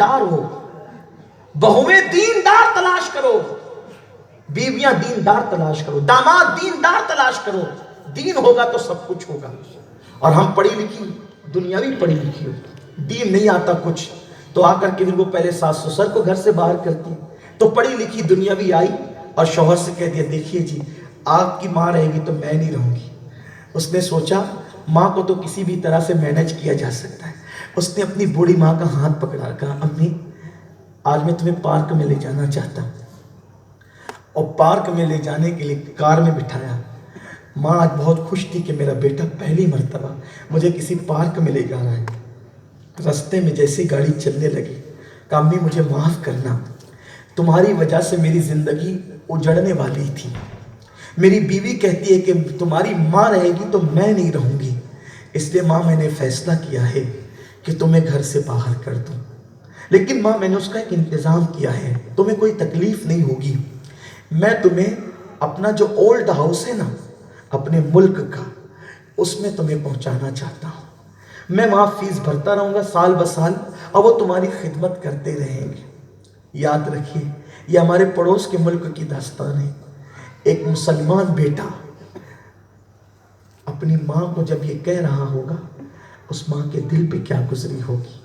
دیندار ہو، بہویں دیندار تلاش کرو، بیویاں دیندار تلاش کرو، داماد دیندار تلاش کرو. دین ہوگا تو سب کچھ ہوگا. اور ہم پڑھی لکھی دنیاوی پڑھی لکھی ہو، دین نہیں آتا کچھ تو آ کر کے وہ پہلے ساس سسر کو گھر سے باہر کرتی. تو پڑھی لکھی دنیاوی آئی اور شوہر سے کہہ دیا دیکھیے جی آپ کی ماں رہے گی تو میں نہیں رہوں گی. اس نے سوچا ماں کو تو کسی بھی طرح سے مینج کیا جا سکتا ہے. اس نے اپنی بوڑھی ماں کا ہاتھ پکڑا، کہا امی آج میں تمہیں پارک میں لے جانا چاہتا ہوں. اور پارک میں لے جانے کے لیے کار میں بٹھایا. ماں آج بہت خوش تھی کہ میرا بیٹا پہلی مرتبہ مجھے کسی پارک میں لے جا رہا ہے. رستے میں جیسی گاڑی چلنے لگی کہا امی مجھے معاف کرنا، تمہاری وجہ سے میری زندگی اجڑنے والی تھی. میری بیوی کہتی ہے کہ تمہاری ماں رہے گی تو میں نہیں رہوں گی، اس لیے ماں میں نے فیصلہ کیا ہے کہ تمہیں گھر سے باہر کر دوں. لیکن ماں میں نے اس کا ایک انتظام کیا ہے، تمہیں کوئی تکلیف نہیں ہوگی. میں تمہیں اپنا جو اولڈ ہاؤس ہے نا اپنے ملک کا، اس میں تمہیں پہنچانا چاہتا ہوں. میں وہاں فیس بھرتا رہوں گا سال بسال اور وہ تمہاری خدمت کرتے رہیں گے. یاد رکھیے یہ ہمارے پڑوس کے ملک کی داستان ہے. ایک مسلمان بیٹا اپنی ماں کو جب یہ کہہ رہا ہوگا اس ماں کے دل پہ کیا گزری ہوگی.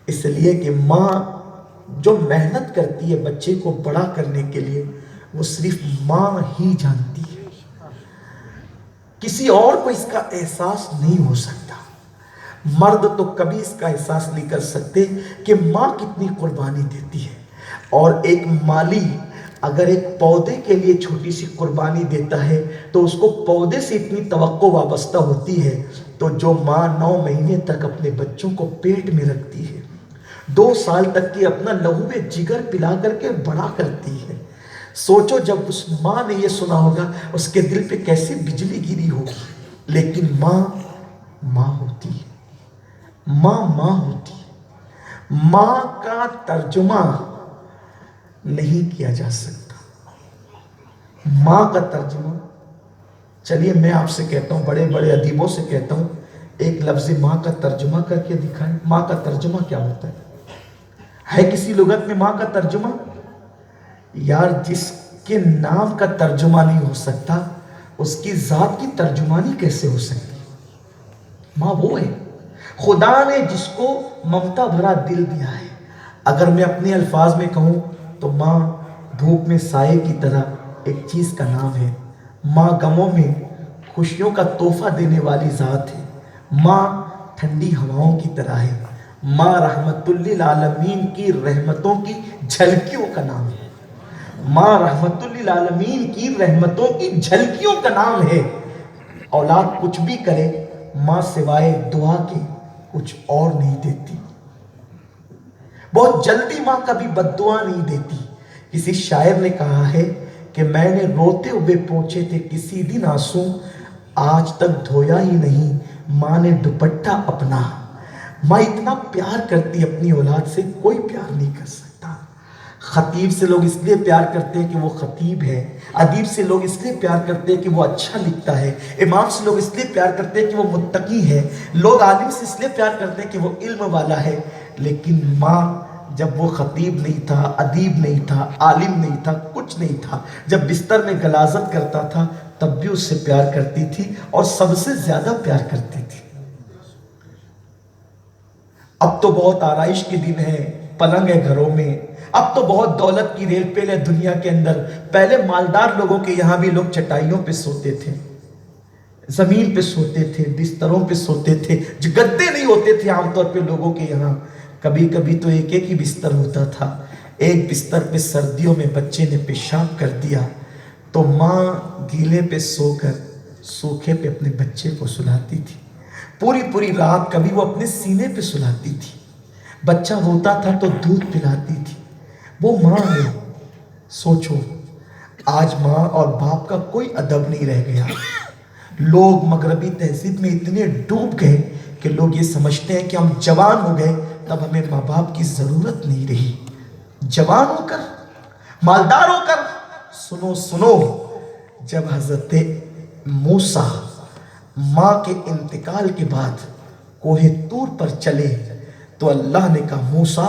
اس لیے کہ ماں جو محنت کرتی ہے بچے کو بڑا کرنے کے لیے وہ صرف ماں ہی جانتی ہے، کسی اور کو اس کا احساس نہیں ہو سکتا. مرد تو کبھی اس کا احساس نہیں کر سکتے کہ ماں کتنی قربانی دیتی ہے. اور ایک مالی اگر ایک پودے کے لیے چھوٹی سی قربانی دیتا ہے تو اس کو پودے سے اتنی توقع وابستہ ہوتی ہے. تو جو ماں 9 مہینے تک اپنے بچوں کو پیٹ میں رکھتی ہے، 2 سال تک کی اپنا لہو جگر پلا کر کے بڑا کرتی ہے، سوچو جب اس ماں نے یہ سنا ہوگا اس کے دل پہ کیسے بجلی گری ہوگی. لیکن ماں ماں ہوتی ہے، ماں ماں ہوتی ہے. ماں کا ترجمہ نہیں کیا جا سکتا. ماں کا ترجمہ، چلیے میں آپ سے کہتا ہوں، بڑے بڑے ادیبوں سے کہتا ہوں ایک لفظ ماں کا ترجمہ کر کے دکھائیں. ماں کا ترجمہ کیا ہوتا ہے کسی لغت میں ماں کا ترجمہ؟ یار جس کے نام کا ترجمہ نہیں ہو سکتا اس کی ذات کی ترجمانی کیسے ہو سکتی؟ ماں وہ ہے، خدا نے جس کو ممتا بھرا دل دیا ہے. اگر میں اپنے الفاظ میں کہوں تو ماں دھوپ میں سائے کی طرح ایک چیز کا نام ہے. ماں غموں میں خوشیوں کا تحفہ دینے والی ذات ہے. ماں ٹھنڈی ہواؤں کی طرح ہے. ماں رحمت للعالمین کی رحمتوں کی جھلکیوں کا نام ہے. ماں رحمت للعالمین کی رحمتوں کی جھلکیوں کا نام ہے. اولاد کچھ بھی کرے ماں سوائے دعا کے کچھ اور نہیں دیتی. بہت جلدی ماں کبھی بد دعا نہیں دیتی. کسی شاعر نے کہا ہے کہ میں نے روتے ہوئے پوچھے تھے کسی دن آنسو، آج تک دھویا ہی نہیں ماں نے دوپٹہ اپنا. ماں اتنا پیار کرتی اپنی اولاد سے کوئی پیار نہیں کر سکتا. خطیب سے لوگ اس لیے پیار کرتے ہیں کہ وہ خطیب ہے. ادیب سے لوگ اس لیے پیار کرتے ہیں کہ وہ اچھا لکھتا ہے. امام سے لوگ اس لیے پیار کرتے ہیں کہ وہ متقی ہے. لوگ عالم سے اس لیے پیار کرتے ہیں کہ وہ علم والا ہے. لیکن ماں جب وہ خطیب نہیں تھا، ادیب نہیں تھا، عالم نہیں تھا، کچھ نہیں تھا، جب بستر میں غلاظت کرتا تھا تب بھی اس سے پیار کرتی تھی اور سب سے زیادہ پیار کرتی تھی. اب تو بہت آرائش کے دن ہے، پلنگ ہے گھروں میں، اب تو بہت دولت کی ریل پیل ہے دنیا کے اندر. پہلے مالدار لوگوں کے یہاں بھی لوگ چٹائیوں پہ سوتے تھے، زمین پہ سوتے تھے، بستروں پہ سوتے تھے. جو گدے نہیں ہوتے تھے عام طور پہ لوگوں کے یہاں، کبھی کبھی تو ایک ایک ہی بستر ہوتا تھا. ایک بستر پہ سردیوں میں بچے نے پیشاب کر دیا تو ماں گیلے پہ سو کر سوکھے پہ اپنے بچے کو سلاتی تھی. پوری پوری رات کبھی وہ اپنے سینے پہ سلاتی تھی. بچہ روتا تھا تو دودھ پلاتی تھی. وہ ماں ہے. سوچو آج ماں اور باپ کا کوئی ادب نہیں رہ گیا. لوگ مغربی تہذیب میں اتنے ڈوب گئے کہ لوگ یہ سمجھتے ہیں کہ ہم جوان ہو گئے تب ہمیں ماں باپ کی ضرورت نہیں رہی. جوان ہو کر، مالدار ہو کر، سنو سنو، جب حضرت موسیٰ ماں کے انتقال کے بعد کوہ طور پر چلے تو اللہ نے کہا موسیٰ